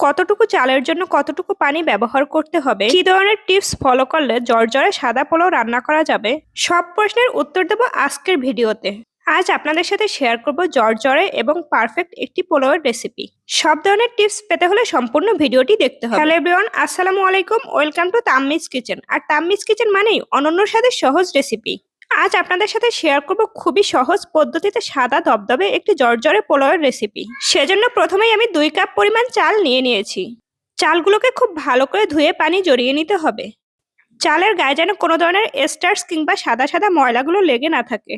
কতটুকু চালের জন্য কতটুকু পানি ব্যবহার করতে হবে, কি ধরনের টিপস ফলো করলে ঝরঝরে সাদা পোলাও রান্না করা যাবে, সব প্রশ্নের উত্তর দেব আজকের ভিডিওতে। আজ আপনাদের সাথে শেয়ার করব ঝরঝরে এবং পারফেক্ট একটি পোলাওয়ের রেসিপি। সব ধরনের টিপস পেতে হলে সম্পূর্ণ ভিডিওটি দেখতে হবে। হ্যালো এভরিওয়ান, আসসালামু আলাইকুম, ওয়েলকাম টু তাম্মিজ কিচেন। আর তাম্মিজ কিচেন মানেই অনন্য স্বাদের সহজ রেসিপি। আজ আপনাদের সাথে শেয়ার করব খুবই সহজ পদ্ধতিতে সাদা ধবধবে একটি ঝরঝরে পোলাওয়ের রেসিপি। সেজন্য প্রথমেই আমি 2 কাপ পরিমাণ চাল নিয়ে নিয়েছি। চালগুলোকে খুব ভালো করে ধুয়ে পানি জড়িয়ে নিতে হবে। চালের গায়ে যেন কোনো ধরনের স্টার্চ কিংবা সাদা সাদা ময়লাগুলো লেগে না থাকে।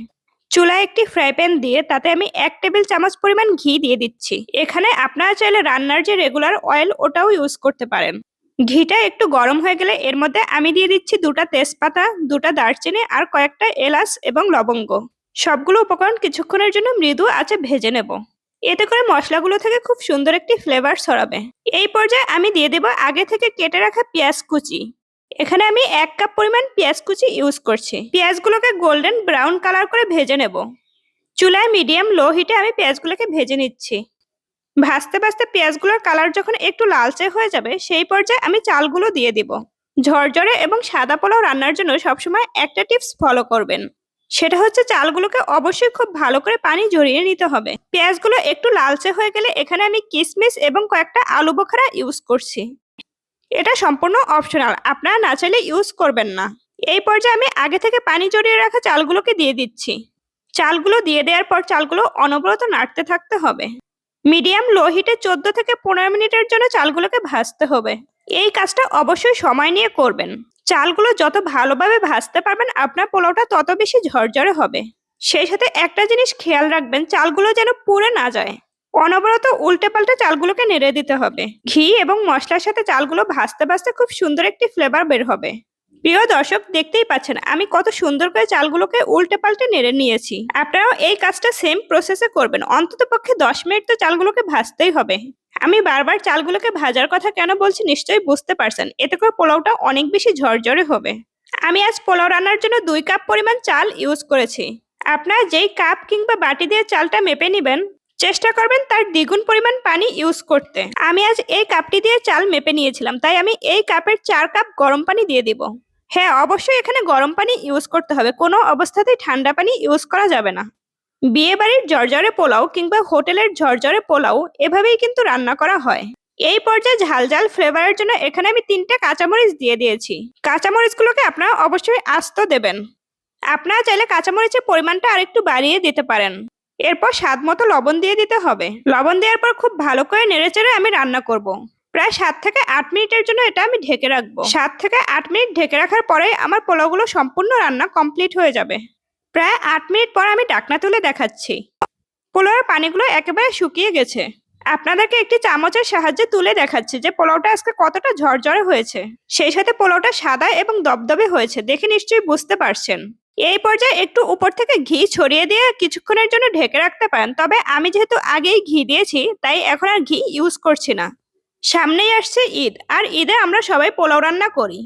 চুলায় একটি ফ্রাই প্যান দিয়ে তাতে আমি 1 টেবিল চামচ পরিমাণ ঘি দিয়ে দিচ্ছি। এখানে আপনারা চাইলে রান্নার যে রেগুলার অয়েল ওটাও ইউজ করতে পারেন। ঘিটা একটু গরম হয়ে গেলে এর মধ্যে আমি দিয়ে দিচ্ছি 2টা তেজপাতা, 2টা দারচিনি আর কয়েকটা এলাচ এবং লবঙ্গ। সবগুলো উপকরণ কিছুক্ষণের জন্য মৃদু আঁচে ভেজে নেব। এতে করে মশলাগুলো থেকে খুব সুন্দর একটি ফ্লেভার ছড়াবে। এই পর্যায়ে আমি দিয়ে দেব আগে থেকে কেটে রাখা পেঁয়াজ কুচি। এখানে আমি 1 কাপ পরিমাণ পেঁয়াজ কুচি ইউজ করছি। পেঁয়াজগুলোকে গোল্ডেন ব্রাউন কালার করে ভেজে নেব। চুলায় মিডিয়াম লো হিটে আমি পেঁয়াজগুলোকে ভেজে নিচ্ছি। ভাজতে ভাজতে পেঁয়াজগুলোর কালার যখন একটু লালচে হয়ে যাবে সেই পর্যায়ে আমি চালগুলো দিয়ে দিব। ঝরঝরে এবং সাদা পোলাও রান্নার জন্য সবসময় একটা টিপস ফলো করবেন, সেটা হচ্ছে চালগুলোকে অবশ্যই খুব ভালো করে পানি ঝরিয়ে নিতে হবে। পেঁয়াজগুলো একটু লালচে হয়ে গেলে এখানে আমি কিশমিশ এবং কয়েকটা আলু বোখারা ইউজ করছি। এটা সম্পূর্ণ অপশনাল, আপনারা না চাইলে ইউজ করবেন না। এই পর্যায়ে আমি আগে থেকে পানি ঝরিয়ে রাখা চালগুলোকে দিয়ে দিচ্ছি। চালগুলো দিয়ে দেওয়ার পর চালগুলো অনবরত নাড়তে থাকতে হবে। মিডিয়াম লো হিটে 14 থেকে 15 মিনিটের জন্য চালগুলোকে ভাজতে হবে। এই কাজটা অবশ্যই সময় নিয়ে করবেন। চালগুলো যত ভালোভাবে ভাজতে পারবেন আপনার পোলাওটা তত বেশি ঝরঝরে হবে। সেই সাথে একটা জিনিস খেয়াল রাখবেন, চালগুলো যেন পুড়ে না যায়। অনবরত উল্টে পাল্টে চালগুলোকে নেড়ে দিতে হবে। ঘি এবং মশলার সাথে চালগুলো ভাজতে ভাজতে খুব সুন্দর একটি ফ্লেভার বের হবে। প্রিয় দর্শক, দেখতেই পাচ্ছেন আমি কত সুন্দর করে চালগুলোকে উল্টে পাল্টে নেড়ে নিয়েছি। আপনারাও এই কাজটা সেম প্রসেসে করবেন। অন্তত পক্ষে 10 মিনিট তো চালগুলোকে ভাজতেই হবে। আমি বারবার চালগুলোকে ভাজার কথা কেন বলছি নিশ্চয়ই বুঝতে পারছেন। এতে করে পোলাওটা অনেক বেশি ঝরঝরে হবে। আমি আজ পোলাও রান্নার জন্য 2 কাপ পরিমাণ চাল ইউজ করেছি। আপনারা যেই কাপ কিংবা বাটি দিয়ে চালটা মেপে নেবেন, চেষ্টা করবেন তার দ্বিগুণ পরিমাণ পানি ইউজ করতে। আমি আজ এই কাপটি দিয়ে চাল মেপে নিয়েছিলাম, তাই আমি এই কাপের 4 কাপ গরম পানি দিয়ে দিব। হ্যাঁ, অবশ্যই এখানে গরম পানি ইউজ করতে হবে, কোনো অবস্থাতেই ঠান্ডা পানি ইউজ করা যাবে না। বিয়ে বাড়ির ঝরঝরে পোলাও কিংবা হোটেলের ঝরঝরে পোলাও এভাবেই কিন্তু রান্না করা হয়। এই পর্যায়ে ঝাল ফ্লেভারের জন্য এখানে আমি 3টে কাঁচামরিচ দিয়ে দিয়েছি। কাঁচামরিচগুলোকে আপনারা অবশ্যই আস্ত দেবেন। আপনারা চাইলে কাঁচামরিচের পরিমাণটা আরেকটু বাড়িয়ে দিতে পারেন। এরপর স্বাদ মতো লবণ দিয়ে দিতে হবে। লবণ দেওয়ার পর খুব ভালো করে নেড়েচেড়ে আমি রান্না করব। প্রায় 7 থেকে 8 মিনিটের জন্য এটা আমি ঢেকে রাখবো। 7 থেকে 8 মিনিট ঢেকে রাখার পরে আমার পোলাওগুলো সম্পূর্ণ রান্না কমপ্লিট হয়ে যাবে। প্রায় 8 মিনিট পর আমি ঢাকনা তুলে দেখাচ্ছি। পোলাওয়ের পানিগুলো একেবারে শুকিয়ে গেছে। আপনাদেরকে একটি চামচের সাহায্যে তুলে দেখাচ্ছি যে পোলাওটা আজকে কতটা ঝরঝরে হয়েছে। সেই সাথে পোলাওটা সাদা এবং দবদবে হয়েছে, দেখে নিশ্চয়ই বুঝতে পারছেন। এই পর্যায়ে একটু উপর থেকে ঘি ছড়িয়ে দিয়ে কিছুক্ষণের জন্য ঢেকে রাখতে পারেন। তবে আমি যেহেতু আগেই ঘি দিয়েছি তাই এখন আর ঘি ইউজ করছি না। সামনেই আসছে ঈদ, আর ঈদে আমরা সবাই পোলাও রান্না করি।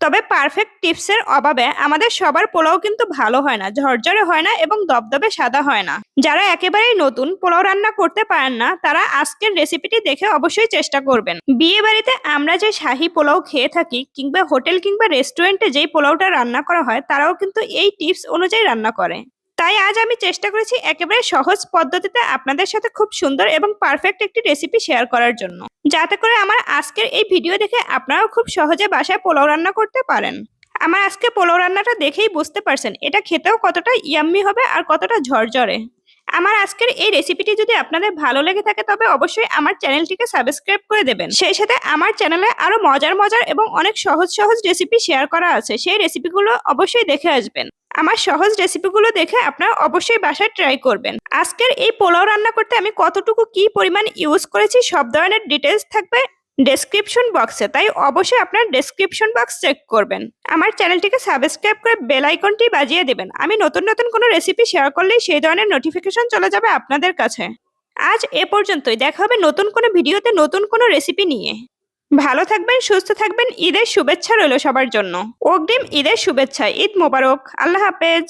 তবে পারফেক্ট টিপসের অভাবে আমাদের সবার পোলাও কিন্তু ভালো হয় না, ঝরঝরে হয় না এবং দবদবে সাদা হয় না। যারা একেবারেই নতুন পোলাও রান্না করতে পারেন না তারা আজকের রেসিপিটি দেখে অবশ্যই চেষ্টা করবেন। বিয়ে বাড়িতে আমরা যে শাহী পোলাও খেয়ে থাকি কিংবা হোটেল কিংবা রেস্টুরেন্টে যেই পোলাওটা রান্না করা হয় তারাও কিন্তু এই টিপস অনুযায়ী রান্না করে। তাই আজ আমি চেষ্টা করেছি একেবারে সহজ পদ্ধতিতে আপনাদের সাথে খুব সুন্দর এবং পারফেক্ট একটি রেসিপি শেয়ার করার জন্য, যাতে করে আমার আজকের এই ভিডিও দেখে আপনারাও খুব সহজে বাসায় পোলাও রান্না করতে পারেন। আমার আজকে পোলাও রান্নাটা দেখেই বুঝতে পারছেন এটা খেতেও কতটা ইয়াম্মি হবে আর কতটা ঝরঝরে। আমার আজকের এই রেসিপিটি যদি আপনাদের ভালো লেগে থাকে তবে অবশ্যই আমার চ্যানেলটিকে সাবস্ক্রাইব করে দেবেন। সেই সাথে আমার চ্যানেলে আরো মজার এবং অনেক সহজ রেসিপি শেয়ার করা আছে, সেই রেসিপিগুলো অবশ্যই দেখে আসবেন। আমার সহজ রেসিপিগুলো দেখে আপনারা অবশ্যই বাসায় ট্রাই করবেন। আজকের এই পোলাও রান্না করতে আমি কতটুকু কি পরিমাণ ইউজ করেছি সব ধরনের ডিটেলস থাকবে ডেসক্রিপশন বক্সে, তাই অবশ্যই আপনার ডেসক্রিপশন বক্স চেক করবেন। আমার চ্যানেলটিকে সাবস্ক্রাইব করে বেল আইকনটি বাজিয়ে দেবেন। আমি নতুন কোনো রেসিপি শেয়ার করলেই সেই ধরনের নোটিফিকেশন চলে যাবে আপনাদের কাছে। আজ এ পর্যন্তই, দেখা হবে নতুন কোনো ভিডিওতে নতুন কোনো রেসিপি নিয়ে। ভালো থাকবেন, সুস্থ থাকবেন। ঈদের শুভেচ্ছা রইল সবার জন্য। অগ্রিম ঈদের শুভেচ্ছা। ঈদ মোবারক। আল্লাহ হাফেজ।